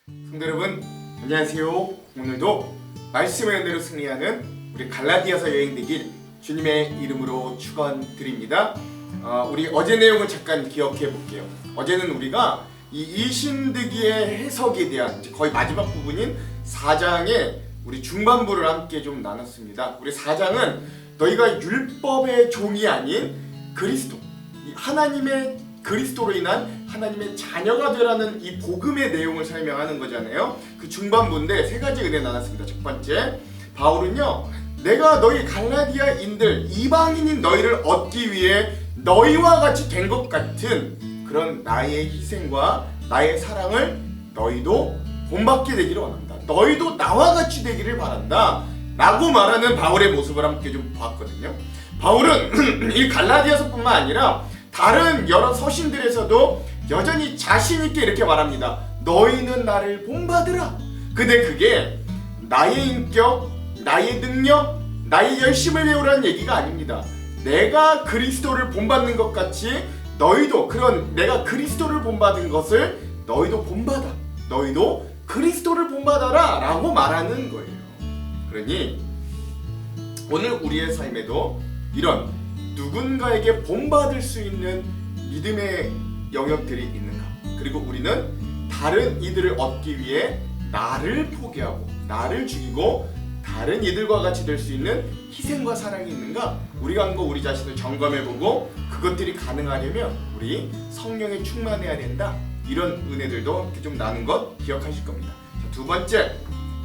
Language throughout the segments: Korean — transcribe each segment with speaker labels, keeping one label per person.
Speaker 1: 성도 여러분, 안녕하세요. 오늘도 말씀의 은혜로 승리하는 우리 갈라디아서 여행 되길 주님의 이름으로 축원드립니다. 우리 어제 내용을 잠깐 기억해 볼게요. 어제는 우리가 이 이신득이의 해석에 대한 거의 마지막 부분인 4장의 우리 중반부를 함께 좀 나눴습니다. 우리 4장은 너희가 율법의 종이 아닌 그리스도, 하나님의 그리스도로 인한 하나님의 자녀가 되라는 이 복음의 내용을 설명하는 거잖아요. 그 중반부인데 세 가지 은혜 나눴습니다. 첫 번째, 바울은요, 내가 너희 갈라디아인들 이방인인 너희를 얻기 위해 너희와 같이 된 것 같은 그런 나의 희생과 나의 사랑을 너희도 본받게 되기를 원한다. 너희도 나와 같이 되기를 바란다 라고 말하는 바울의 모습을 함께 좀 봤거든요. 바울은 이 갈라디아서뿐만 아니라 다른 여러 서신들에서도 여전히 자신있게 이렇게 말합니다. 너희는 나를 본받으라. 근데 그게 나의 인격, 나의 능력, 나의 열심을 배우라는 얘기가 아닙니다. 내가 그리스도를 본받는 것 같이 너희도 그런 내가 그리스도를 본받은 것을 너희도 본받아. 너희도 그리스도를 본받아라 라고 말하는 거예요. 그러니 오늘 우리의 삶에도 이런 누군가에게 본받을 수 있는 믿음의 영역들이 있는가? 그리고 우리는 다른 이들을 얻기 위해 나를 포기하고 나를 죽이고 다른 이들과 같이 될 수 있는 희생과 사랑이 있는가? 우리가 한 거 우리 자신을 점검해보고 그것들이 가능하려면 우리 성령에 충만해야 된다. 이런 은혜들도 함께 좀 나눈 것 기억하실 겁니다. 자, 두 번째,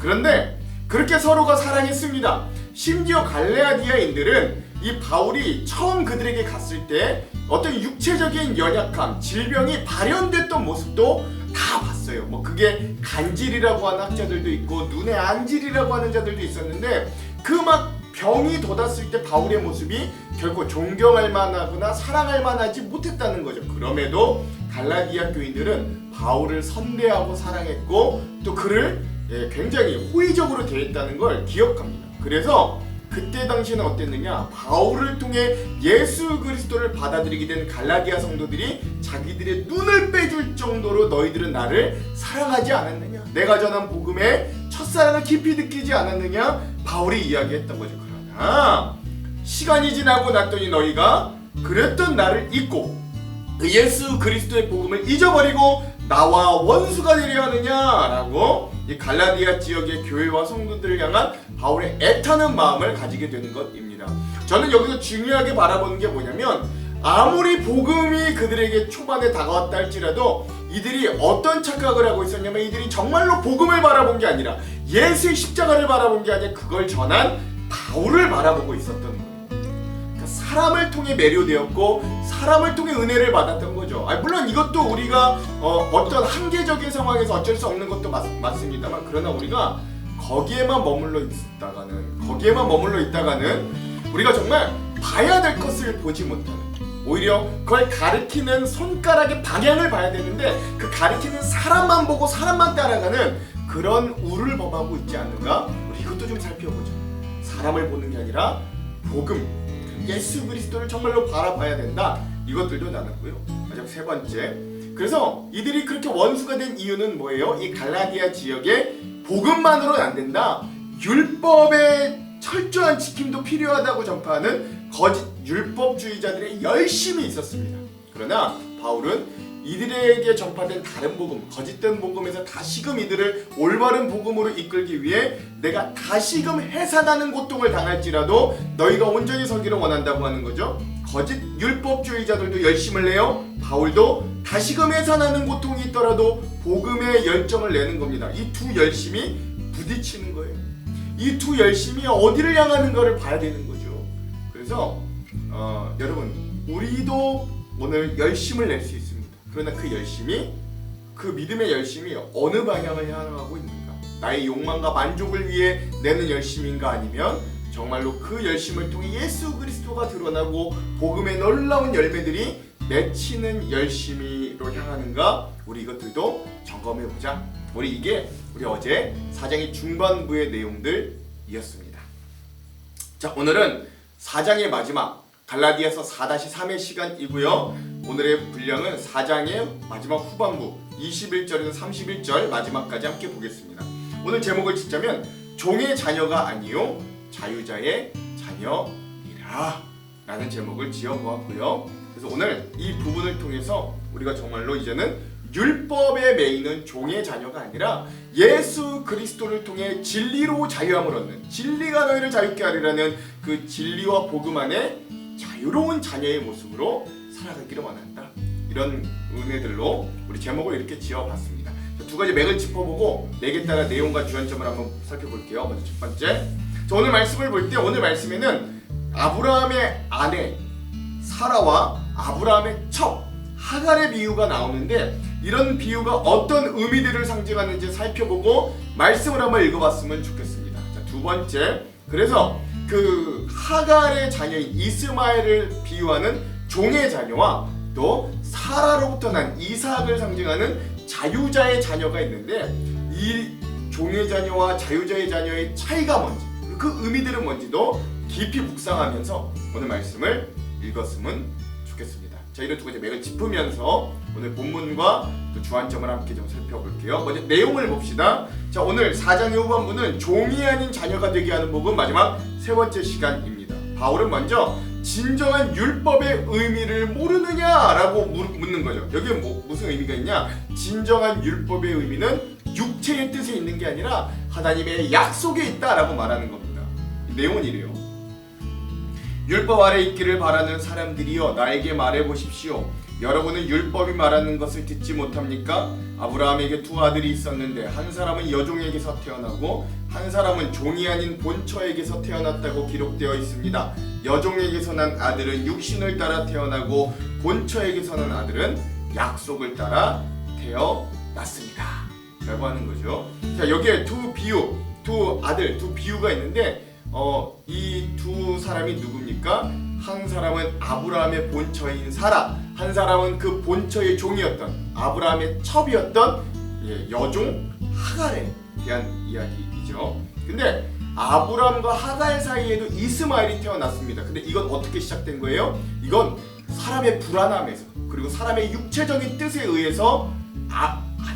Speaker 1: 그런데 그렇게 서로가 사랑했습니다. 심지어 갈라디아인들은 이 바울이 처음 그들에게 갔을 때 어떤 육체적인 연약함, 질병이 발현됐던 모습도 다 봤어요. 뭐 그게 간질이라고 하는 학자들도 있고 눈의 안질이라고 하는 자들도 있었는데 그 막 병이 돋았을 때 바울의 모습이 결코 존경할 만하거나 사랑할 만하지 못했다는 거죠. 그럼에도 갈라디아 교인들은 바울을 선대하고 사랑했고 또 그를 굉장히 호의적으로 대했다는 걸 기억합니다. 그래서 그때 당시에는 어땠느냐? 바울을 통해 예수 그리스도를 받아들이게 된 갈라디아 성도들이 자기들의 눈을 빼줄 정도로 너희들은 나를 사랑하지 않았느냐? 내가 전한 복음에 첫사랑을 깊이 느끼지 않았느냐? 바울이 이야기했던 거죠. 그러나 시간이 지나고 났더니 너희가 그랬던 나를 잊고 예수 그리스도의 복음을 잊어버리고 나와 원수가 되려 하느냐라고 이 갈라디아 지역의 교회와 성도들을 향한 바울의 애타는 마음을 가지게 되는 것입니다. 저는 여기서 중요하게 바라보는 게 뭐냐면 아무리 복음이 그들에게 초반에 다가왔다 할지라도 이들이 어떤 착각을 하고 있었냐면 이들이 정말로 복음을 바라본 게 아니라 예수의 십자가를 바라본 게 아니라 그걸 전한 바울을 바라보고 있었던 거예요. 그러니까 사람을 통해 매료되었고 사람을 통해 은혜를 받았던 거죠. 물론 이것도 우리가 어떤 한계적인 상황에서 어쩔 수 없는 것도 맞습니다만 그러나 우리가 거기에만 머물러 있다가는 우리가 정말 봐야 될 것을 보지 못하는, 오히려 그걸 가리키는 손가락의 방향을 봐야 되는데 그 가리키는 사람만 보고 사람만 따라가는 그런 우를 범하고 있지 않는가? 우리 이것도 좀 살펴보죠. 사람을 보는 게 아니라 복음, 예수 그리스도를 정말로 바라봐야 된다. 이것들도 나눴고요. 마지막 세 번째, 그래서 이들이 그렇게 원수가 된 이유는 뭐예요? 이 갈라디아 지역에 복음만으로는 안 된다. 율법의 철저한 지킴도 필요하다고 전파하는 거짓 율법주의자들의 열심이 있었습니다. 그러나 바울은 이들에게 전파된 다른 복음, 거짓된 복음에서 다시금 이들을 올바른 복음으로 이끌기 위해 내가 다시금 해산하는 고통을 당할지라도 너희가 온전히 서기를 원한다고 하는 거죠. 거짓 율법주의자들도 열심을 내요. 바울도 다시금 해산하는 고통이 있더라도 복음의 열정을 내는 겁니다. 이 두 열심이 부딪히는 거예요. 이 두 열심이 어디를 향하는가를 봐야 되는 거죠. 그래서 여러분, 우리도 오늘 열심을 낼 수 있습니다. 그러나 그 열심이, 그 믿음의 열심이 어느 방향을 향하고 있는가? 나의 욕망과 만족을 위해 내는 열심인가? 아니면 정말로 그 열심을 통해 예수 그리스도가 드러나고 복음의 놀라운 열매들이 맺히는 열심으로 향하는가? 우리 이것들도 점검해보자. 이게 우리 어제 4장의 중반부의 내용들이었습니다. 자, 오늘은 4장의 마지막 갈라디아서 4-3의 시간이고요. 오늘의 분량은 4장의 마지막 후반부 21절에서 31절 마지막까지 함께 보겠습니다. 오늘 제목을 짓자면 종의 자녀가 아니요 자유자의 자녀이라 라는 제목을 지어보았고요. 그래서 오늘 이 부분을 통해서 우리가 정말로 이제는 율법에 매이는 종의 자녀가 아니라 예수 그리스도를 통해 진리로 자유함을 얻는, 진리가 너희를 자유케 하리라는 그 진리와 복음 안에 자유로운 자녀의 모습으로 살아가기를 원한다. 이런 은혜들로 우리 제목을 이렇게 지어봤습니다. 두 가지 맥을 짚어보고 맥에 따라 내용과 주안점을 한번 살펴볼게요. 먼저 첫 번째, 오늘 말씀을 볼 때 오늘 말씀에는 아브라함의 아내 사라와 아브라함의 첩 하갈의 비유가 나오는데, 이런 비유가 어떤 의미들을 상징하는지 살펴보고 말씀을 한번 읽어봤으면 좋겠습니다. 자, 두 번째, 그래서 그 하갈의 자녀인 이스마엘을 비유하는 종의 자녀와 또 사라로부터 난 이삭을 상징하는 자유자의 자녀가 있는데, 이 종의 자녀와 자유자의 자녀의 차이가 뭔지, 그 의미들은 뭔지도 깊이 묵상하면서 오늘 말씀을 읽었으면 좋겠습니다. 자, 이런 두 가지 맥을 짚으면서 오늘 본문과 또 주안점을 함께 좀 살펴볼게요. 먼저 내용을 봅시다. 자, 오늘 4장의 후반부는 종이 아닌 자녀가 되게 하는 복음 마지막 세 번째 시간입니다. 바울은 먼저 진정한 율법의 의미를 모르느냐라고 묻는 거죠. 여기에 무슨 의미가 있냐? 진정한 율법의 의미는 육체의 뜻에 있는 게 아니라 하나님의 약속에 있다라고 말하는 겁니다. 내용은 이래요. 율법 아래 있기를 바라는 사람들이여 나에게 말해보십시오. 여러분은 율법이 말하는 것을 듣지 못합니까? 아브라함에게 두 아들이 있었는데 한 사람은 여종에게서 태어나고 한 사람은 종이 아닌 본처에게서 태어났다고 기록되어 있습니다. 여종에게서 난 아들은 육신을 따라 태어나고 본처에게서 난 아들은 약속을 따라 태어났습니다 라고 하는 거죠. 자, 여기에 두 비유, 두 아들, 두 비유가 있는데 이 두 사람이 누굽니까? 한 사람은 아브라함의 본처인 사라, 한 사람은 그 본처의 종이었던 아브라함의 첩이었던 여종 하갈에 대한 이야기이죠. 근데 아브라함과 하갈 사이에도 이스마엘이 태어났습니다. 근데 이건 어떻게 시작된 거예요? 이건 사람의 불안함에서, 그리고 사람의 육체적인 뜻에 의해서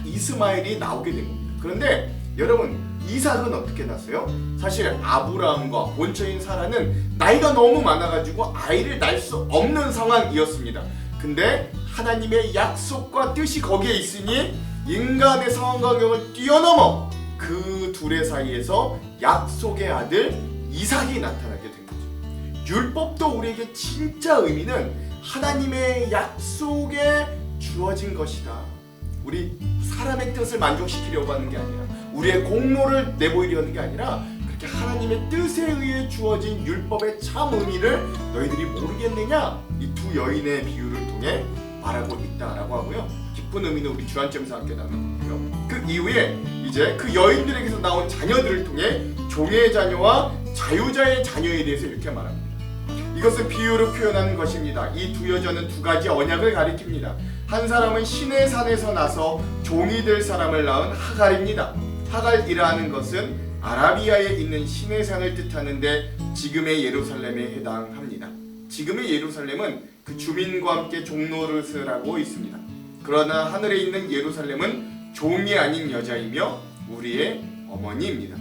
Speaker 1: 이스마엘이 나오게 된 겁니다. 그런데 여러분, 이삭은 어떻게 났어요? 사실 아브라함과 본처인 사라는 나이가 너무 많아가지고 아이를 낳을 수 없는 상황이었습니다. 근데 하나님의 약속과 뜻이 거기에 있으니 인간의 상황 환경을 뛰어넘어 그 둘의 사이에서 약속의 아들 이삭이 나타나게 된 거죠. 율법도 우리에게 진짜 의미는 하나님의 약속에 주어진 것이다. 우리 사람의 뜻을 만족시키려고 하는 게 아니라, 우리의 공로를 내보이려 하는 게 아니라, 그렇게 하나님의 뜻에 의해 주어진 율법의 참 의미를 너희들이 모르겠느냐? 이 두 여인의 비유를 통해 말하고 있다라고 하고요. 깊은 의미는 우리 주안점에서 함께 나눠볼게요. 그 이후에 이제 그 여인들에게서 나온 자녀들을 통해 종의 자녀와 자유자의 자녀에 대해서 이렇게 말합니다. 이것을 비유로 표현하는 것입니다. 이 두 여자는 두 가지 언약을 가리킵니다. 한 사람은 신의 산에서 나서 종이 될 사람을 낳은 하갈입니다. 하갈이라는 것은 아라비아에 있는 신의 산을 뜻하는데 지금의 예루살렘에 해당합니다. 지금의 예루살렘은 그 주민과 함께 종노릇을 하고 있습니다. 그러나 하늘에 있는 예루살렘은 종이 아닌 여자이며 우리의 어머니입니다.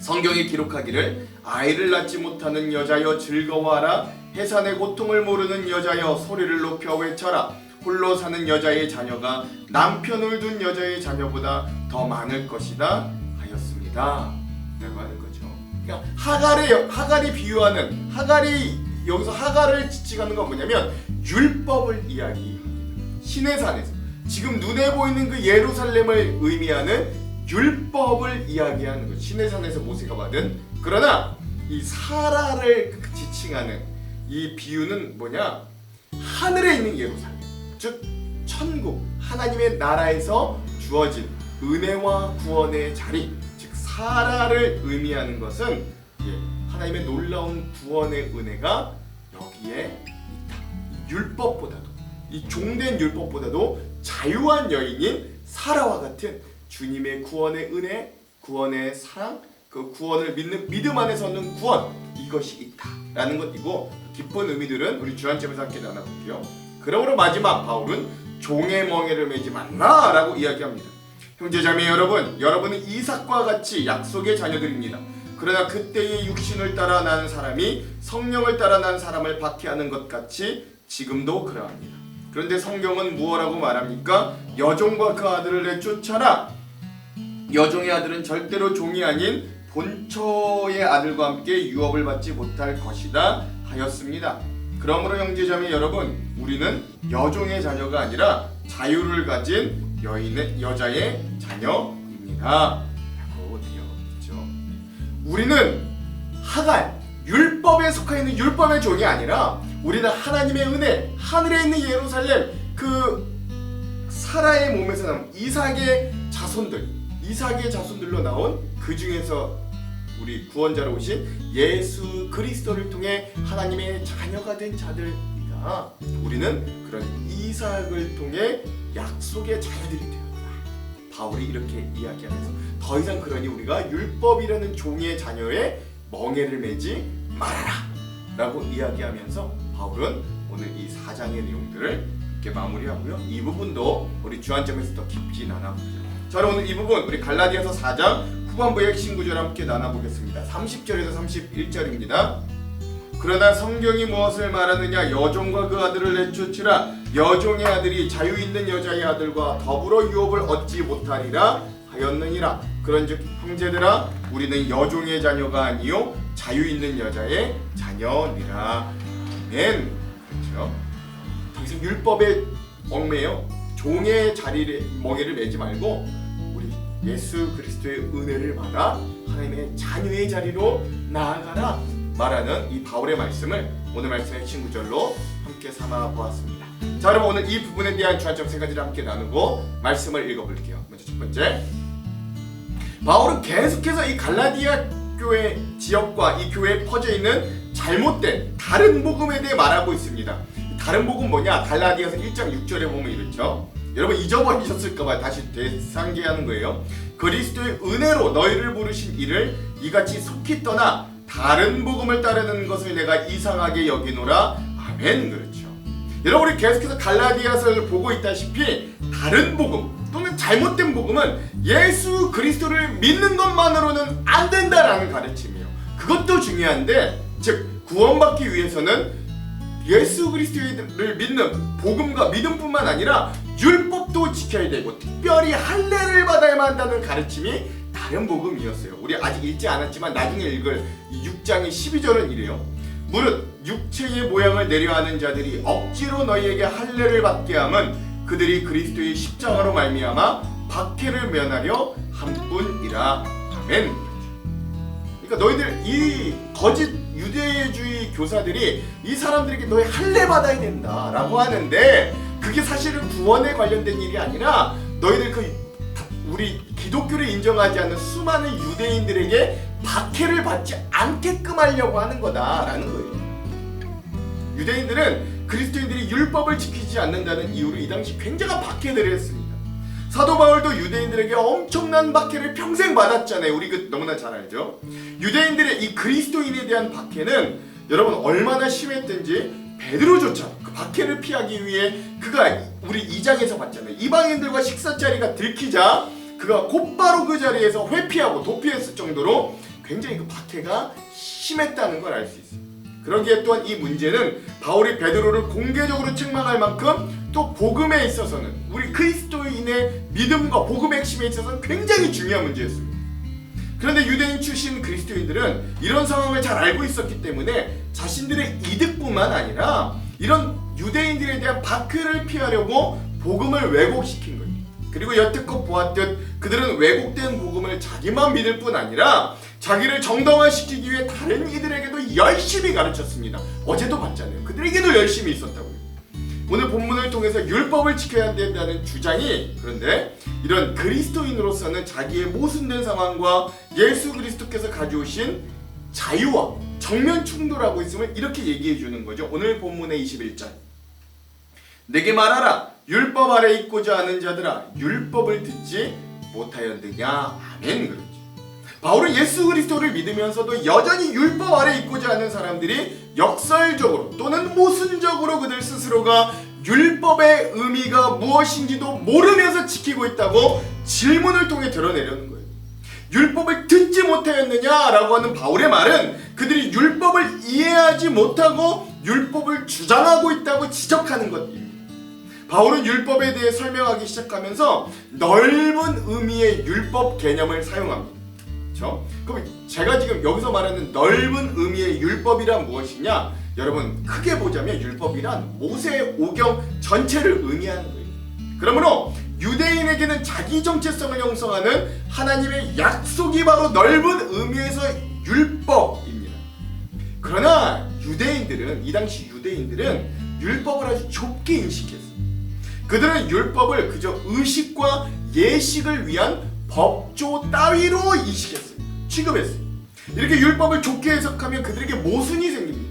Speaker 1: 성경이 기록하기를 아이를 낳지 못하는 여자여 즐거워하라, 해산의 고통을 모르는 여자여 소리를 높여 외쳐라, 홀로 사는 여자의 자녀가 남편을 둔 여자의 자녀보다 더 많을 것이다 하였습니다 라고 하는 거죠. 그러니까 하갈이 비유하는, 여기서 하갈을 지칭하는 건 뭐냐면 율법을 이야기합니다. 신의 산에서 지금 눈에 보이는 그 예루살렘을 의미하는 율법을 이야기하는 거죠. 신의 산에서 모세가 받은. 그러나 이 사라를 지칭하는 이 비유는 뭐냐? 하늘에 있는 예루살렘, 즉 천국, 하나님의 나라에서 주어진 은혜와 구원의 자리, 즉 사라를 의미하는 것은 하나님의 놀라운 구원의 은혜가 여기에 있다. 율법보다도, 이 종된 율법보다도 자유한 여인인 사라와 같은 주님의 구원의 은혜, 구원의 사랑, 그 구원을 믿는 믿음 안에서 얻는 구원, 이것이 있다라는 것이고, 깊은 의미들은 우리 주안점에서 함께 나눠볼게요. 그러므로 마지막 바울은 종의 멍에를 매지 말라 라고 이야기합니다. 형제자매 여러분, 여러분은 이삭과 같이 약속의 자녀들입니다. 그러나 그때의 육신을 따라 나는 사람이 성령을 따라 난 사람을 박해하는 것 같이 지금도 그러합니다. 그런데 성경은 무엇라고 말합니까? 여종과 그 아들을 내쫓아라. 여종의 아들은 절대로 종이 아닌 본처의 아들과 함께 유업을 받지 못할 것이다 하였습니다. 그러므로 형제자매 여러분, 우리는 여종의 자녀가 아니라 자유를 가진 여자의 자녀입니다 라고 되어 있죠. 우리는 하갈, 율법에 속해 있는 율법의 종이 아니라 우리는 하나님의 은혜, 하늘에 있는 예루살렘, 그 사라의 몸에서 나온 이삭의 자손들로 나온 그 중에서 우리 구원자로 오신 예수 그리스도를 통해 하나님의 자녀가 된 자들입니다. 우리는 그런 이삭을 통해 약속의 자녀들이 되었다. 바울이 이렇게 이야기하면서 더 이상 그러니 우리가 율법이라는 종의 자녀의 멍에를 매지 말아라 라고 이야기하면서 바울은 오늘 이 4장의 내용들을 이렇게 마무리하고요. 이 부분도 우리 주안점에서 더 깊이 나눠보죠. 저는 오늘 이 부분 우리 갈라디아서 4장 후반부의 핵심 구절 함께 나눠보겠습니다. 30절에서 31절입니다. 그러나 성경이 무엇을 말하느냐? 여종과 그 아들을 내쫓으라. 여종의 아들이 자유 있는 여자의 아들과 더불어 유업을 얻지 못하리라 하였느니라. 그런즉 형제들아, 우리는 여종의 자녀가 아니요 자유 있는 여자의 자녀니라. 아멘. 그렇죠? 더 이상 율법에 얽매여 종의 멍에를 매지 말고 우리 예수 그리스도의 은혜를 받아 하나님의 자녀의 자리로 나아가라 말하는 이 바울의 말씀을 오늘 말씀의 핵심 구절로 함께 삼아 보았습니다. 자, 여러분 오늘 이 부분에 대한 주안점 세 가지를 함께 나누고 말씀을 읽어볼게요. 먼저 첫 번째, 바울은 계속해서 이 갈라디아 교회 지역과 이 교회에 퍼져 있는 잘못된 다른 복음에 대해 말하고 있습니다. 다른 복음 뭐냐? 갈라디아서 1장 6절에 보면 이렇죠. 여러분 잊어버리셨을까봐 다시 되상기하는 거예요. 그리스도의 은혜로 너희를 부르신 이를 이같이 속히 떠나 다른 복음을 따르는 것을 내가 이상하게 여기노라. 아멘. 그렇죠. 여러분 우리 계속해서 갈라디아서를 보고 있다시피 다른 복음 또는 잘못된 복음은 예수 그리스도를 믿는 것만으로는 안 된다라는 가르침이에요. 그것도 중요한데, 즉 구원받기 위해서는 예수 그리스도를 믿는 복음과 믿음뿐만 아니라 율법도 지켜야 되고 특별히 할례를 받아야만 한다는 가르침이 다른 복음이었어요. 우리 아직 읽지 않았지만 나중에 읽을 6장의 12절은 이래요. 무릇 육체의 모양을 내려하는 자들이 억지로 너희에게 할례를 받게 함은 그들이 그리스도의 십자가로 말미암아 박해를 면하려 함뿐이라. 아멘. 그러니까 너희들 이 거짓 유대주의 교사들이 이 사람들에게 너희 할례 받아야 된다라고 하는데 그게 사실은 구원에 관련된 일이 아니라 너희들 우리 기독교를 인정하지 않는 수많은 유대인들에게 박해를 받지 않게끔 하려고 하는 거다라는 거예요. 유대인들은 그리스도인들이 율법을 지키지 않는다는 이유로 이 당시 굉장한 박해들을 했습니다. 사도 바울도 유대인들에게 엄청난 박해를 평생 받았잖아요. 우리 너무나 잘 알죠. 유대인들의 이 그리스도인에 대한 박해는 여러분 얼마나 심했든지 베드로조차 그 박해를 피하기 위해 그가 우리 2장에서 봤잖아요. 이방인들과 식사 자리가 들키자 그가 곧바로 그 자리에서 회피하고 도피했을 정도로 굉장히 그 박해가 심했다는 걸 알 수 있어요. 그러기에 또한 이 문제는 바울이 베드로를 공개적으로 책망할 만큼 또 복음에 있어서는 우리 그리스도인의 믿음과 복음의 핵심에 있어서는 굉장히 중요한 문제였습니다. 그런데 유대인 출신 그리스도인들은 이런 상황을 잘 알고 있었기 때문에 자신들의 이득뿐만 아니라 이런 유대인들에 대한 박해를 피하려고 복음을 왜곡시킨 거예요. 그리고 여태껏 보았듯 그들은 왜곡된 복음을 자기만 믿을 뿐 아니라 자기를 정당화시키기 위해 다른 이들에게도 열심히 가르쳤습니다. 어제도 봤잖아요. 그들에게도 열심히 있었다고요. 오늘 본문을 통해서 율법을 지켜야 된다는 주장이, 그런데 이런 그리스도인으로서는 자기의 모순된 상황과 예수 그리스도께서 가져오신 자유와 정면 충돌하고 있음을 이렇게 얘기해 주는 거죠. 오늘 본문의 21절, 내게 말하라. 율법 아래 있고자 하는 자들아, 율법을 듣지 못하였느냐. 아멘. 그렇죠. 바울은 예수 그리스도를 믿으면서도 여전히 율법 아래 있고자 하는 사람들이 역설적으로 또는 모순적으로 그들 스스로가 율법의 의미가 무엇인지도 모르면서 지키고 있다고 질문을 통해 드러내려는 거예요. 율법을 듣지 못하였느냐라고 하는 바울의 말은 그들이 율법을 이해하지 못하고 율법을 주장하고 있다고 지적하는 것입니다. 바울은 율법에 대해 설명하기 시작하면서 넓은 의미의 율법 개념을 사용합니다. 그렇죠? 그럼 제가 지금 여기서 말하는 넓은 의미의 율법이란 무엇이냐? 여러분 크게 보자면 율법이란 모세 오경 전체를 의미하는 거예요. 그러므로 유대인에게는 자기 정체성을 형성하는 하나님의 약속이 바로 넓은 의미에서 율법입니다. 그러나 유대인들은 이 당시 유대인들은 율법을 아주 좁게 인식했어요. 그들은 율법을 그저 의식과 예식을 위한 법조 따위로 인식했어요. 취급했어요. 이렇게 율법을 좁게 해석하면 그들에게 모순이 생깁니다.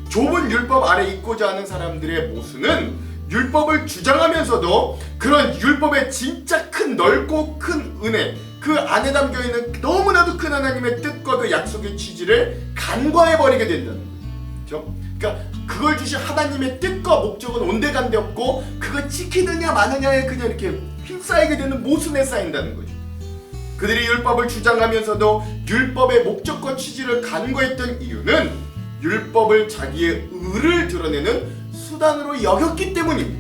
Speaker 1: 좁은 율법 아래 있고자 하는 사람들의 모순은 율법을 주장하면서도 그런 율법의 진짜 큰 넓고 큰 은혜, 그 안에 담겨있는 너무나도 큰 하나님의 뜻과 그 약속의 취지를 간과해버리게 된다는 거죠. 그렇죠? 그러니까 그걸 주신 하나님의 뜻과 목적은 온데간데 없고 그걸 지키느냐 마느냐에 그냥 이렇게 휩싸이게 되는 모순에 쌓인다는 거죠. 그들이 율법을 주장하면서도 율법의 목적과 취지를 간과했던 이유는 율법을 자기의 의를 드러내는 수단으로 여겼기 때문입니다.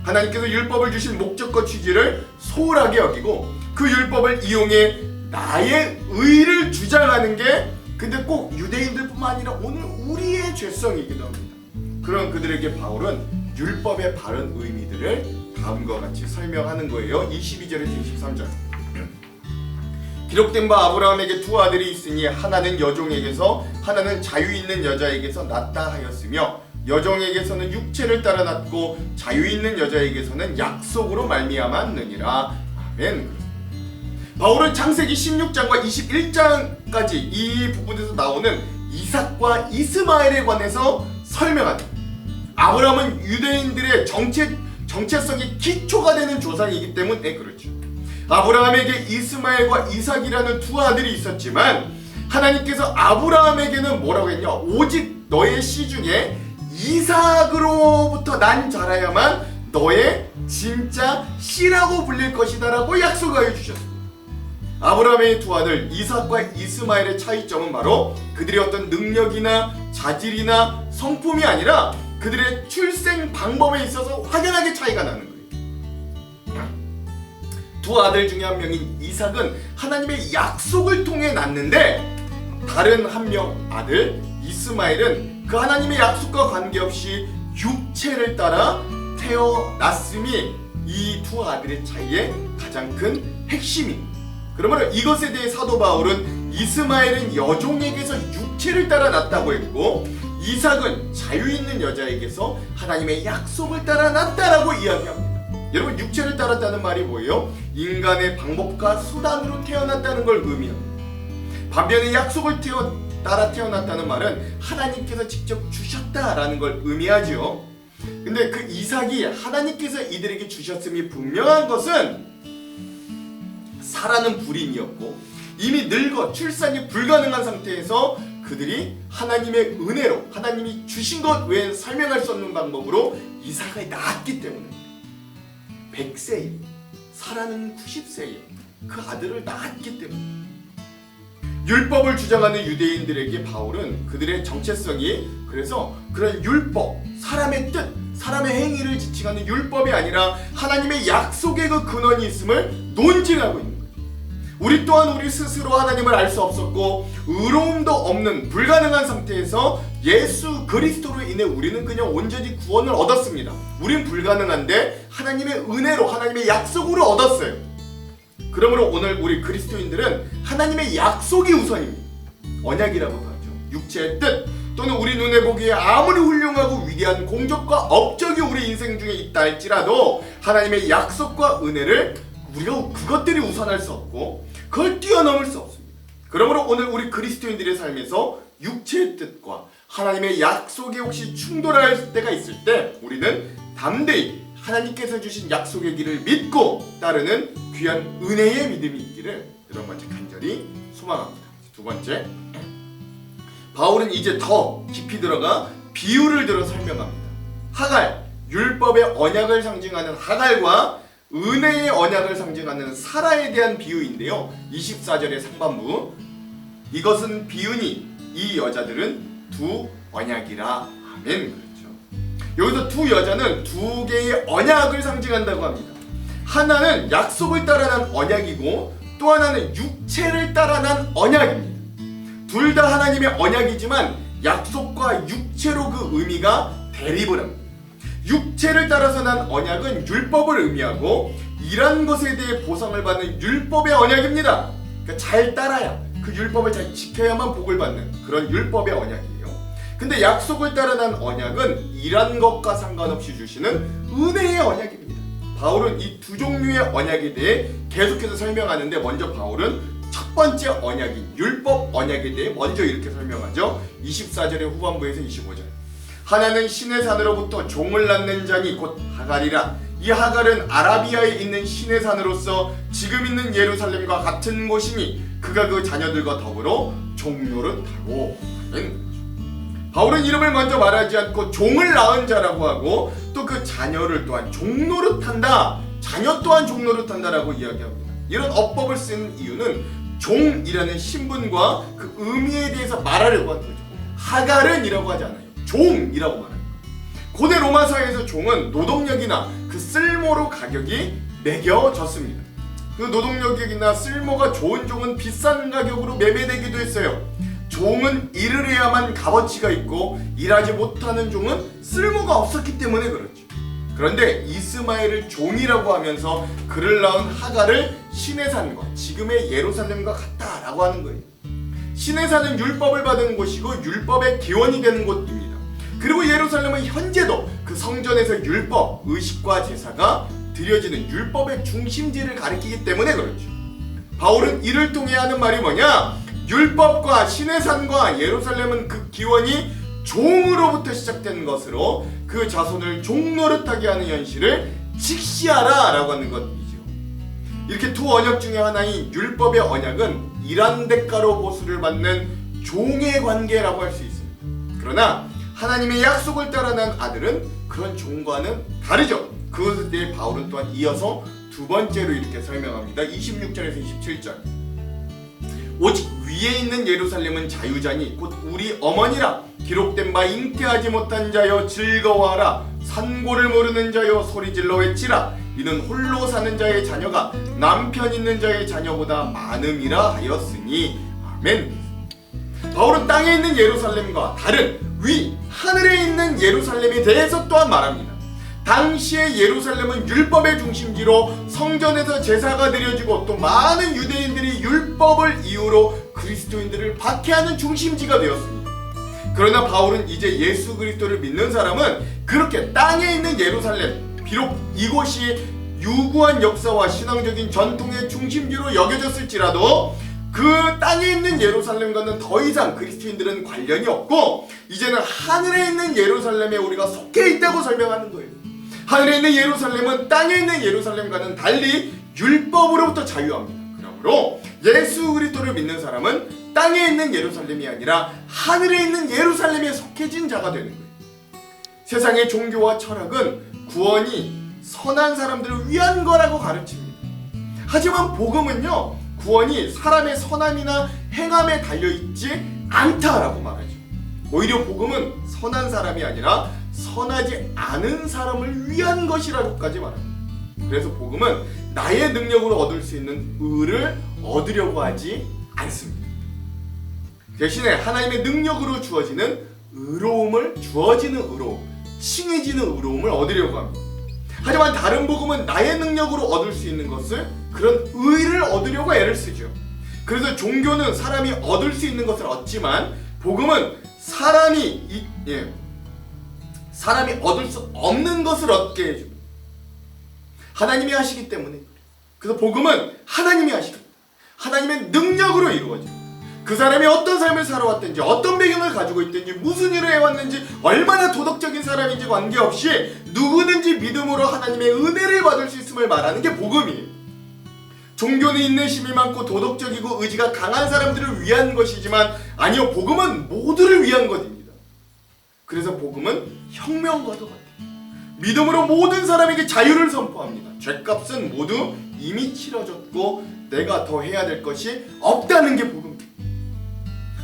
Speaker 1: 하나님께서 율법을 주신 목적과 취지를 소홀하게 여기고 그 율법을 이용해 나의 의를 주장하는 게 근데 꼭 유대인들뿐만 아니라 오늘 우리의 죄성이기도 합니다. 그런 그들에게 바울은 율법의 바른 의미들을 다음과 같이 설명하는 거예요. 22절에서 23절. 기록된 바 아브라함에게 두 아들이 있으니 하나는 여종에게서 하나는 자유 있는 여자에게서 낳다 하였으며 여종에게서는 육체를 따라 낳고 자유 있는 여자에게서는 약속으로 말미암았느니라. 아멘. 바울은 창세기 16장과 21장까지 이 부분에서 나오는 이삭과 이스마엘에 관해서 설명합니다. 아브라함은 유대인들의 정체성이 기초가 되는 조상이기 때문에 그렇죠. 아브라함에게 이스마엘과 이삭이라는 두 아들이 있었지만 하나님께서 아브라함에게는 뭐라고 했냐? 오직 너의 씨 중에 이삭으로부터 난 자라야만 너의 진짜 씨라고 불릴 것이다 라고 약속하여 주셨습니다. 아브라함의 두 아들 이삭과 이스마엘의 차이점은 바로 그들의 어떤 능력이나 자질이나 성품이 아니라 그들의 출생 방법에 있어서 확연하게 차이가 나는 거예요. 두 아들 중에 한 명인 이삭은 하나님의 약속을 통해 낳는데 다른 한 명 아들 이스마엘은 그 하나님의 약속과 관계없이 육체를 따라 태어났음이 이 두 아들의 차이의 가장 큰 핵심입니다. 그러므로 이것에 대해 사도 바울은 이스마엘은 여종에게서 육체를 따라 낳았다고 했고 이삭은 자유 있는 여자에게서 하나님의 약속을 따라 낳았다라고 이야기합니다. 여러분 육체를 따랐다는 말이 뭐예요? 인간의 방법과 수단으로 태어났다는 걸 의미합니다. 반면에 약속을 따라 태어났다는 말은 하나님께서 직접 주셨다라는 걸 의미하죠. 근데 그 이삭이 하나님께서 이들에게 주셨음이 분명한 것은 사라는 불임이었고 이미 늙어 출산이 불가능한 상태에서 그들이 하나님의 은혜로 하나님이 주신 것 외엔 설명할 수 없는 방법으로 이삭을 낳았기 때문에 100세에 사라는 90세에 그 아들을 낳았기 때문에 율법을 주장하는 유대인들에게 바울은 그들의 정체성이 그래서 그런 율법, 사람의 뜻, 사람의 행위를 지칭하는 율법이 아니라 하나님의 약속의 그 근원이 있음을 논증하고 있는 거죠. 우리 또한 우리 스스로 하나님을 알 수 없었고 의로움도 없는 불가능한 상태에서 예수 그리스도로 인해 우리는 그냥 온전히 구원을 얻었습니다. 우린 불가능한데 하나님의 은혜로 하나님의 약속으로 얻었어요. 그러므로 오늘 우리 그리스도인들은 하나님의 약속이 우선입니다. 언약이라고도 하죠. 육체의 뜻 또는 우리 눈에 보기에 아무리 훌륭하고 위대한 공적과 업적이 우리 인생 중에 있다 할지라도 하나님의 약속과 은혜를 우리가 그것들이 우선할 수 없고 그걸 뛰어넘을 수 없습니다. 그러므로 오늘 우리 그리스도인들의 삶에서 육체의 뜻과 하나님의 약속이 혹시 충돌할 때가 있을 때 우리는 담대히 하나님께서 주신 약속의 길을 믿고 따르는 귀한 은혜의 믿음이 있기를 여러분께 간절히 소망합니다. 두 번째, 바울은 이제 더 깊이 들어가 비유를 들어 설명합니다. 하갈, 율법의 언약을 상징하는 하갈과 은혜의 언약을 상징하는 사라에 대한 비유인데요. 24절의 상반부, 이것은 비유니 이 여자들은 두 언약이라. 아멘. 그렇죠. 여기서 두 여자는 두 개의 언약을 상징한다고 합니다. 하나는 약속을 따라 난 언약이고 또 하나는 육체를 따라 난 언약입니다. 둘 다 하나님의 언약이지만 약속과 육체로 그 의미가 대립을 합니다. 육체를 따라서 난 언약은 율법을 의미하고 일한 것에 대해 보상을 받는 율법의 언약입니다. 그러니까 잘 따라야, 그 율법을 잘 지켜야만 복을 받는 그런 율법의 언약이에요. 근데 약속을 따라 난 언약은 일한 것과 상관없이 주시는 은혜의 언약입니다. 바울은 이 두 종류의 언약에 대해 계속해서 설명하는데, 먼저 바울은 첫 번째 언약인 율법 언약에 대해 먼저 이렇게 설명하죠. 24절의 후반부에서 25절. 하나는 신의 산으로부터 종을 낳는 자니 곧 하갈이라. 이 하갈은 아라비아에 있는 신의 산으로서 지금 있는 예루살렘과 같은 곳이니 그가 그 자녀들과 더불어 종노릇하고. 바울은 이름을 먼저 말하지 않고 종을 낳은 자라고 하고 또 그 자녀를 또한 종노릇한다, 자녀 또한 종노릇한다라고 이야기합니다. 이런 어법을 쓴 이유는 종이라는 신분과 그 의미에 대해서 말하려고 하는 거죠. 하갈은 이라고 하지 않아요. 종이라고 말합니다. 고대 로마 사회에서 종은 노동력이나 그 쓸모로 가격이 매겨졌습니다. 그 노동력이나 쓸모가 좋은 종은 비싼 가격으로 매매되기도 했어요. 종은 일을 해야만 값어치가 있고 일하지 못하는 종은 쓸모가 없었기 때문에 그렇죠. 그런데 이스마엘을 종이라고 하면서 그를 낳은 하갈을 신의 산과 지금의 예루살렘과 같다라고 하는 거예요. 신의 산은 율법을 받은 곳이고 율법의 기원이 되는 곳입니다. 그리고 예루살렘은 현재도 그 성전에서 율법, 의식과 제사가 드려지는 율법의 중심지를 가리키기 때문에 그렇죠. 바울은 이를 통해 하는 말이 뭐냐? 율법과 신의 산과 예루살렘은 그 기원이 종으로부터 시작된 것으로 그 자손을 종노릇하게 하는 현실을 직시하라 라고 하는 것이죠. 이렇게 두 언약 중에 하나인 율법의 언약은 일한 대가로 보수를 받는 종의 관계라고 할 수 있습니다. 그러나 하나님의 약속을 따라 난 아들은 그런 종과는 다르죠. 그것에 대해 바울은 또한 이어서 두 번째로 이렇게 설명합니다. 26절에서 27절. 오직 위에 있는 예루살렘은 자유자니 곧 우리 어머니라. 기록된 바 잉태하지 못한 자여 즐거워하라. 산고를 모르는 자여 소리질러 외치라. 이는 홀로 사는 자의 자녀가 남편 있는 자의 자녀보다 많음이라 하였으니. 아멘. 바울은 땅에 있는 예루살렘과 다른 위 하늘에 있는 예루살렘에 대해서 또한 말합니다. 당시의 예루살렘은 율법의 중심지로 성전에서 제사가 드려지고 또 많은 유대인들이 율법을 이유로 그리스도인들을 박해하는 중심지가 되었습니다. 그러나 바울은 이제 예수 그리스도를 믿는 사람은 그렇게 땅에 있는 예루살렘, 비록 이곳이 유구한 역사와 신앙적인 전통의 중심지로 여겨졌을지라도 그 땅에 있는 예루살렘과는 더 이상 그리스도인들은 관련이 없고 이제는 하늘에 있는 예루살렘에 우리가 속해 있다고 설명하는 거예요. 하늘에 있는 예루살렘은 땅에 있는 예루살렘과는 달리 율법으로부터 자유합니다. 그러므로 예수 그리스도를 믿는 사람은 땅에 있는 예루살렘이 아니라 하늘에 있는 예루살렘에 속해진 자가 되는 거예요. 세상의 종교와 철학은 구원이 선한 사람들을 위한 거라고 가르칩니다. 하지만 복음은요, 구원이 사람의 선함이나 행함에 달려있지 않다라고 말하죠. 오히려 복음은 선한 사람이 아니라 선하지 않은 사람을 위한 것이라고까지 말합니다. 그래서 복음은 나의 능력으로 얻을 수 있는 의를 얻으려고 하지 않습니다. 대신에 하나님의 능력으로 주어지는 의로움을, 칭해지는 의로움을 얻으려고 합니다. 하지만 다른 복음은 나의 능력으로 얻을 수 있는 것을, 그런 의를 얻으려고 애를 쓰죠. 그래서 종교는 사람이 얻을 수 있는 것을 얻지만 복음은 사람이 얻을 수 없는 것을 얻게 해줍니다. 하나님이 하시기 때문에. 그래서 복음은 하나님이 하십니다. 하나님의 능력으로 이루어져요. 그 사람이 어떤 삶을 살아왔든지, 어떤 배경을 가지고 있든지, 무슨 일을 해왔는지, 얼마나 도덕적인 사람인지 관계없이 누구든지 믿음으로 하나님의 은혜를 받을 수 있음을 말하는 게 복음이에요. 종교는 인내심이 많고 도덕적이고 의지가 강한 사람들을 위한 것이지만 아니요, 복음은 모두를 위한 것입니다. 그래서 복음은 혁명과도 같아요. 믿음으로 모든 사람에게 자유를 선포합니다. 죄값은 모두 이미 치러졌고 내가 더 해야 될 것이 없다는 게 복음입니다.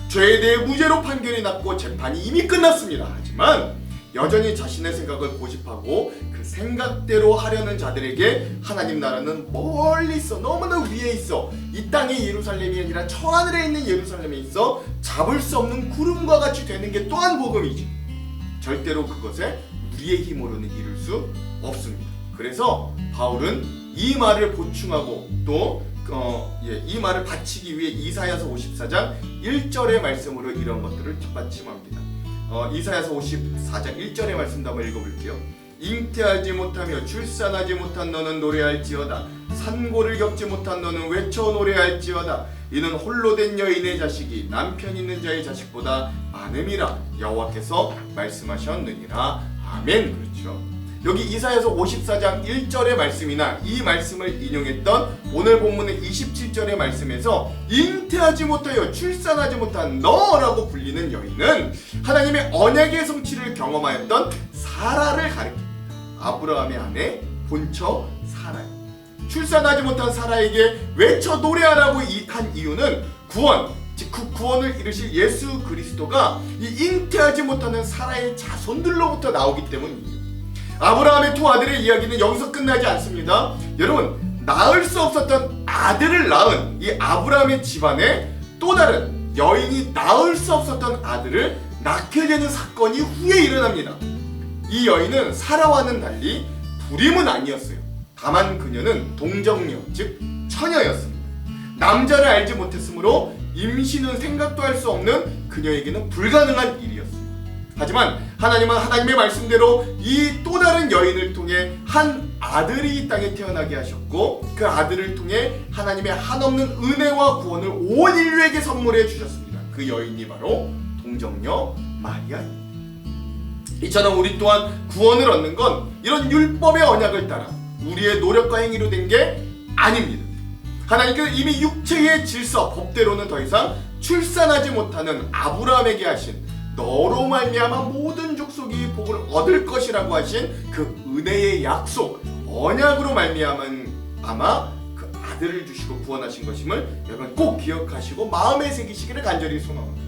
Speaker 1: 죄에 대해 무죄로 판결이 났고 재판이 이미 끝났습니다. 하지만 여전히 자신의 생각을 고집하고 그 생각대로 하려는 자들에게 하나님 나라는 멀리 있어, 너무나 위에 있어, 이 땅의 예루살렘이 아니라 저 하늘에 있는 예루살렘에 있어 잡을 수 없는 구름과 같이 되는 게 또한 복음이지. 절대로 그것에 우리의 힘으로는 이룰 수 없습니다. 그래서 바울은 이 말을 보충하고 또 이 말을 바치기 위해 이사야서 54장 1절의 말씀으로 이런 것들을 뒷받침합니다. 이사야서 54장 1절의 말씀도 한번 읽어볼게요. 잉태하지 못하며 출산하지 못한 너는 노래할지어다. 산고를 겪지 못한 너는 외쳐 노래할지어다. 이는 홀로 된 여인의 자식이 남편 있는 자의 자식보다 많음이라 여호와께서 말씀하셨느니라. 아멘. 그렇죠. 여기 이사야서 54장 1절의 말씀이나 이 말씀을 인용했던 오늘 본문의 27절의 말씀에서 잉태하지 못하여 출산하지 못한 너라고 불리는 여인은 하나님의 언약의 성취를 경험하였던 사라를 가리킵니다. 아브라함의 아내 본처 사라. 출산하지 못한 사라에게 외쳐 노래하라고 한 이유는 구원, 즉 그 구원을 이루실 예수 그리스도가 이 잉태하지 못하는 사라의 자손들로부터 나오기 때문입니다. 아브라함의 두 아들의 이야기는 여기서 끝나지 않습니다. 여러분, 낳을 수 없었던 아들을 낳은 이 아브라함의 집안에 또 다른 여인이 낳을 수 없었던 아들을 낳게 되는 사건이 후에 일어납니다. 이 여인은 사라와는 달리 불임은 아니었어요. 다만 그녀는 동정녀, 즉 처녀였습니다. 남자를 알지 못했으므로 임신은 생각도 할 수 없는 그녀에게는 불가능한 일이었습니다. 하지만 하나님은 하나님의 말씀대로 이 또 다른 여인을 통해 한 아들이 이 땅에 태어나게 하셨고 그 아들을 통해 하나님의 한없는 은혜와 구원을 온 인류에게 선물해 주셨습니다. 그 여인이 바로 동정녀 마리아입니다. 이처럼 우리 또한 구원을 얻는 건 이런 율법의 언약을 따라 우리의 노력과 행위로 된 게 아닙니다. 하나님께서 이미 육체의 질서, 법대로는 더 이상 출산하지 못하는 아브라함에게 하신 너로 말미암아 모든 족속이 복을 얻을 것이라고 하신 그 은혜의 약속, 언약으로 말미암아 그 아들을 주시고 구원하신 것임을 여러분 꼭 기억하시고 마음에 새기시기를 간절히 소망합니다.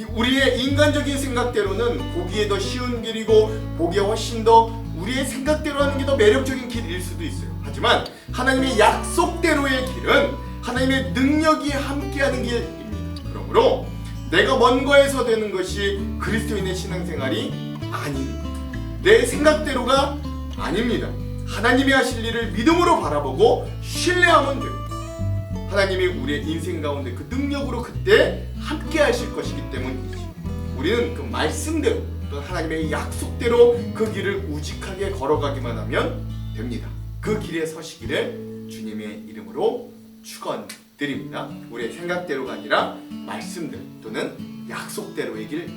Speaker 1: 우리의 인간적인 생각대로는 보기에 더 쉬운 길이고 보기에 훨씬 더 우리의 생각대로 하는 게 더 매력적인 길일 수도 있어요. 하지만 하나님의 약속대로의 길은 하나님의 능력이 함께하는 길입니다. 그러므로 내가 먼 거에서 되는 것이 그리스도인의 신앙생활이 아닙니다. 내 생각대로가 아닙니다. 하나님이 하실 일을 믿음으로 바라보고 신뢰하면 됩니다. 하나님이 우리의 인생 가운데 그 능력으로 그때 함께 하실 것이기 때문이지. 우리는 그 말씀대로 또 하나님의 약속대로 그 길을 우직하게 걸어가기만 하면 됩니다. 그 길에 서시기를 주님의 이름으로 축원드립니다. 우리의 생각대로가 아니라 말씀대로 또는 약속대로의 길.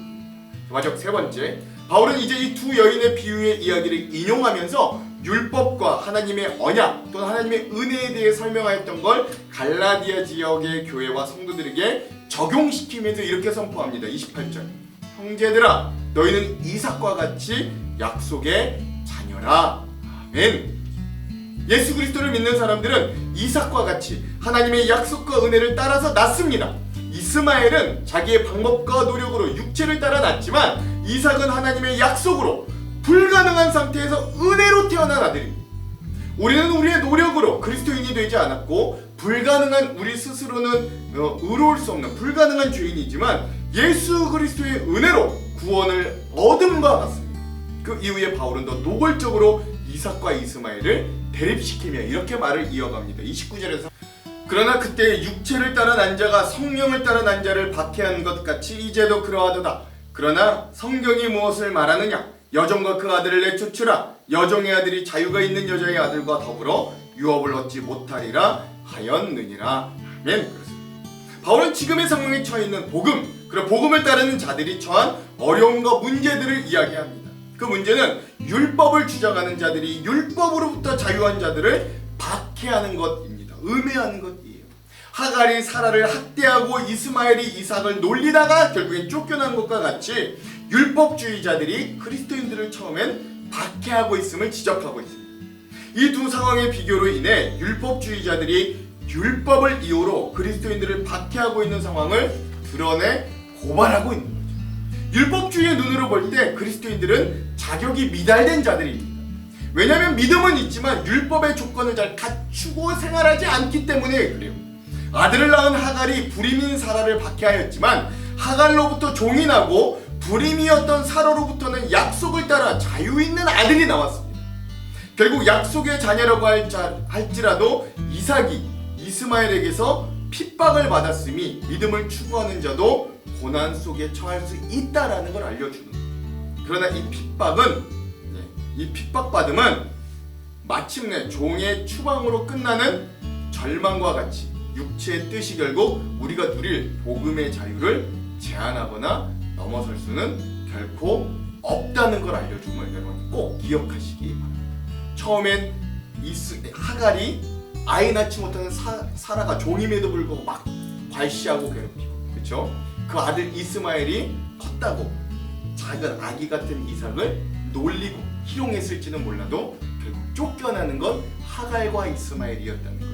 Speaker 1: 마지막 세 번째, 바울은 이제 이 두 여인의 비유의 이야기를 인용하면서 율법과 하나님의 언약 또는 하나님의 은혜에 대해 설명하였던 걸 갈라디아 지역의 교회와 성도들에게 적용시키면서 이렇게 선포합니다. 28절, 형제들아 너희는 이삭과 같이 약속의 자녀라. 아멘. 예수 그리스도를 믿는 사람들은 이삭과 같이 하나님의 약속과 은혜를 따라서 낳습니다. 이스마엘은 자기의 방법과 노력으로 육체를 따라 낳았지만 이삭은 하나님의 약속으로 불가능한 상태에서 은혜로 태어난 아들입니다. 우리는 우리의 노력으로 그리스도인이 되지 않았고 불가능한 우리 스스로는 의로울 수 없는 불가능한 죄인이지만 예수 그리스도의 은혜로 구원을 얻음과 같습니다. 그 이후에 바울은 더 노골적으로 이삭과 이스마엘을 대립시키며 이렇게 말을 이어갑니다. 29절에서 그러나 그때 육체를 따라 난 자가 성령을 따라 난 자를 박해한 것 같이 이제도 그러하도다. 그러나 성경이 무엇을 말하느냐? 여종과 그 아들을 내쫓으라. 여종의 아들이 자유가 있는 여자의 아들과 더불어 유업을 얻지 못하리라 하였느니라. 아멘. 그렇습니다. 바울은 지금의 상황에 처해 있는 복음, 그리고 복음을 따르는 자들이 처한 어려움과 문제들을 이야기합니다. 그 문제는 율법을 주장하는 자들이 율법으로부터 자유한 자들을 박해하는 것입니다. 음해하는 것이에요. 하갈이 사라를 학대하고 이스마엘이 이삭을 놀리다가 결국엔 쫓겨난 것과 같이 율법주의자들이 그리스도인들을 처음엔 박해하고 있음을 지적하고 있습니다. 이 두 상황의 비교로 인해 율법주의자들이 율법을 이유로 그리스도인들을 박해하고 있는 상황을 드러내 고발하고 있는 거죠. 율법주의의 눈으로 볼 때 그리스도인들은 자격이 미달된 자들입니다. 왜냐하면 믿음은 있지만 율법의 조건을 잘 갖추고 생활하지 않기 때문에 그래요. 아들을 낳은 하갈이 불임인 사라를 박해하였지만 하갈로부터 종이 나고 불임이었던 사라로부터는 약속을 따라 자유 있는 아들이 나왔습니다. 결국 약속의 자녀라고 할지라도 이삭이 이스마엘에게서 핍박을 받았으니 믿음을 추구하는 자도 고난 속에 처할 수 있다라는 걸 알려주는 거예요. 그러나 이 핍박받음은 마침내 종의 추방으로 끝나는 절망과 같이 육체의 뜻이 결국 우리가 누릴 복음의 자유를 제한하거나 넘어설 수는 결코 없다는 걸 알려줌을 여러분 꼭 기억하시기 바랍니다. 처음엔 하갈이 아이 낳지 못하는 사라가 종임에도 불구하고 막 괄시하고 괴롭히고, 그렇죠? 그 아들 이스마엘이 컸다고 작은 아기 같은 이삭을 놀리고 희롱했을지는 몰라도 결국 쫓겨나는 건 하갈과 이스마엘이었다는 거예요.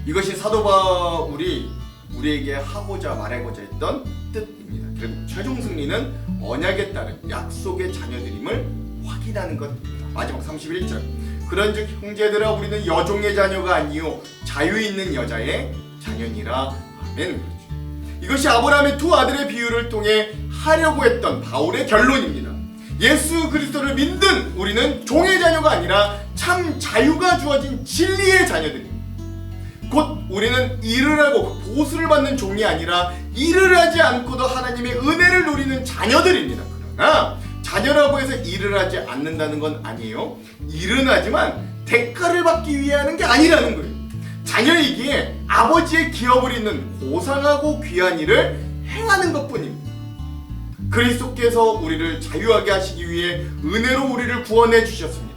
Speaker 1: 이것이 사도 바울이 우리에게 하고자 말하고자 했던 뜻입니다. 그리고 최종 승리는 언약에 따른 약속의 자녀들임을 확인하는 것입니다. 마지막 31절. 그런즉 형제들아 우리는 여종의 자녀가 아니요 자유 있는 여자의 자녀니라. 아멘. 이것이 아브라함의 두 아들의 비유를 통해 하려고 했던 바울의 결론입니다. 예수 그리스도를 믿는 우리는 종의 자녀가 아니라 참 자유가 주어진 진리의 자녀들입니다. 곧 우리는 일을 하고 보수를 받는 종이 아니라 일을 하지 않고도 하나님의 은혜를 누리는 자녀들입니다. 그러나 자녀라고 해서 일을 하지 않는다는 건 아니에요. 일은 하지만 대가를 받기 위해 하는 게 아니라는 거예요. 자녀이기에 아버지의 기업을 잇는 고상하고 귀한 일을 행하는 것뿐입니다. 그리스도께서 우리를 자유하게 하시기 위해 은혜로 우리를 구원해 주셨습니다.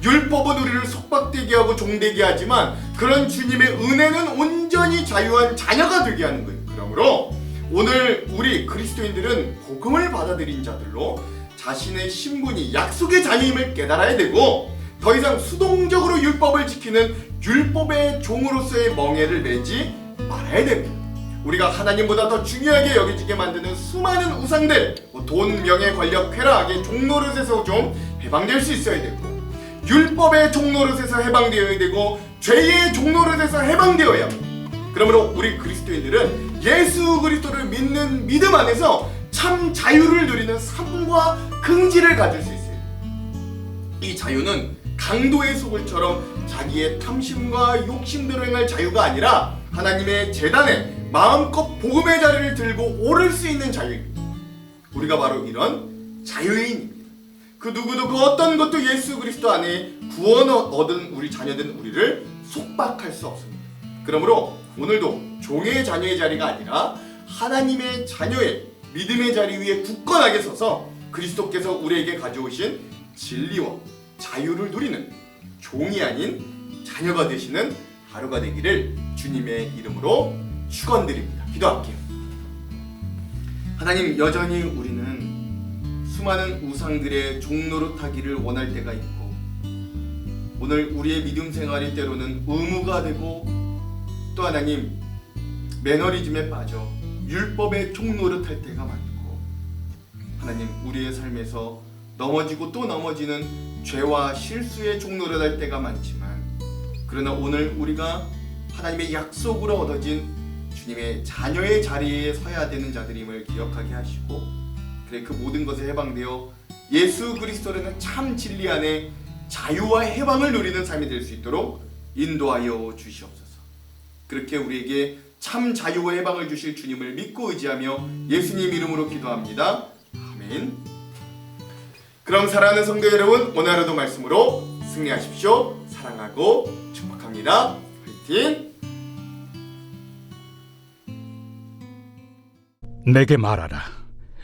Speaker 1: 율법은 우리를 속박되게 하고 종되게 하지만 그런 주님의 은혜는 온전히 자유한 자녀가 되게 하는 거예요. 그러므로 오늘 우리 그리스도인들은 복음을 받아들인 자들로 자신의 신분이 약속의 자녀임을 깨달아야 되고 더 이상 수동적으로 율법을 지키는 율법의 종으로서의 멍에를 매지 말아야 됩니다. 우리가 하나님보다 더 중요하게 여겨지게 만드는 수많은 우상들, 돈, 명예, 권력, 쾌락의 종노릇에서 좀 해방될 수 있어야 되고 율법의 종노릇에서 해방되어야 되고 죄의 종노릇에서 해방되어야 합니다. 그러므로 우리 그리스도인들은 예수 그리스도를 믿는 믿음 안에서 참 자유를 누리는 삶과 긍지를 가질 수 있어요. 이 자유는 강도의 소굴처럼 자기의 탐심과 욕심대로 행할 자유가 아니라 하나님의 제단에 마음껏 복음의 자리를 들고 오를 수 있는 자유입니다. 우리가 바로 이런 자유인입니다. 그 누구도 그 어떤 것도 예수 그리스도 안에 구원을 얻은 우리 자녀된 우리를 속박할 수 없습니다. 그러므로 오늘도 종의 자녀의 자리가 아니라 하나님의 자녀의 믿음의 자리 위에 굳건하게 서서 그리스도께서 우리에게 가져오신 진리와 자유를 누리는 종이 아닌 자녀가 되시는 하루가 되기를 주님의 이름으로 축원드립니다. 기도할게요. 하나님, 여전히 우리는 수많은 우상들의 종노릇하기를 원할 때가 있고 오늘 우리의 믿음 생활이 때로는 의무가 되고 또 하나님 매너리즘에 빠져 율법의 종노릇할 때가 많고 하나님 우리의 삶에서 넘어지고 또 넘어지는 죄와 실수의 종노릇할 때가 많지만 그러나 오늘 우리가 하나님의 약속으로 얻어진 주님의 자녀의 자리에 서야 되는 자들임을 기억하게 하시고 그래 그 모든 것에 해방되어 예수 그리스도라는 참 진리 안에 자유와 해방을 누리는 삶이 될 수 있도록 인도하여 주시옵소서. 그렇게 우리에게 참 자유와 해방을 주실 주님을 믿고 의지하며 예수님 이름으로 기도합니다. 아멘. 그럼 사랑하는 성도 여러분, 오늘 하루도 말씀으로 승리하십시오. 사랑하고 축복합니다. 화이팅!
Speaker 2: 내게 말하라.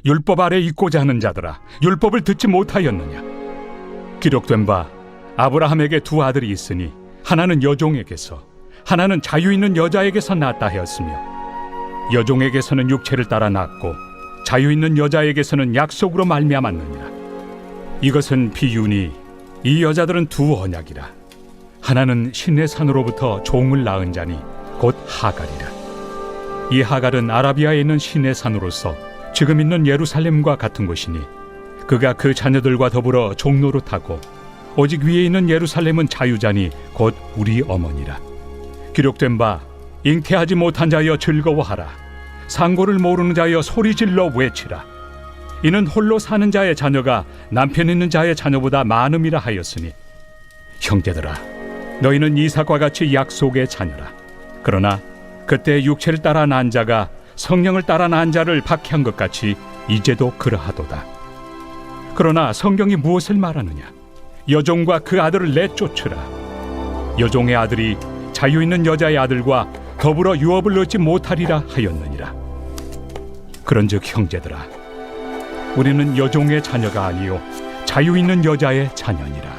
Speaker 2: 율법 아래 있고자 하는 자들아, 율법을 듣지 못하였느냐? 기록된 바 아브라함에게 두 아들이 있으니 하나는 여종에게서 하나는 자유 있는 여자에게서 낳았다 하였으며 여종에게서는 육체를 따라 낳았고 자유 있는 여자에게서는 약속으로 말미암았느니라. 이것은 비유니 이 여자들은 두 언약이라. 하나는 신의 산으로부터 종을 낳은 자니 곧 하갈이라. 이 하갈은 아라비아에 있는 신의 산으로서 지금 있는 예루살렘과 같은 곳이니 그가 그 자녀들과 더불어 종노릇하고 오직 위에 있는 예루살렘은 자유자니 곧 우리 어머니라. 기록된 바 잉태하지 못한 자여 즐거워하라. 상고를 모르는 자여 소리질러 외치라. 이는 홀로 사는 자의 자녀가 남편 있는 자의 자녀보다 많음이라 하였으니 형제들아, 너희는 이삭과 같이 약속의 자녀라. 그러나 그때 육체를 따라 난 자가 성령을 따라 난 자를 박해한 것 같이 이제도 그러하도다. 그러나 성경이 무엇을 말하느냐? 여종과 그 아들을 내쫓으라. 여종의 아들이 자유 있는 여자의 아들과 더불어 유업을 얻지 못하리라 하였느니라. 그런즉 형제들아, 우리는 여종의 자녀가 아니요 자유 있는 여자의 자녀니라.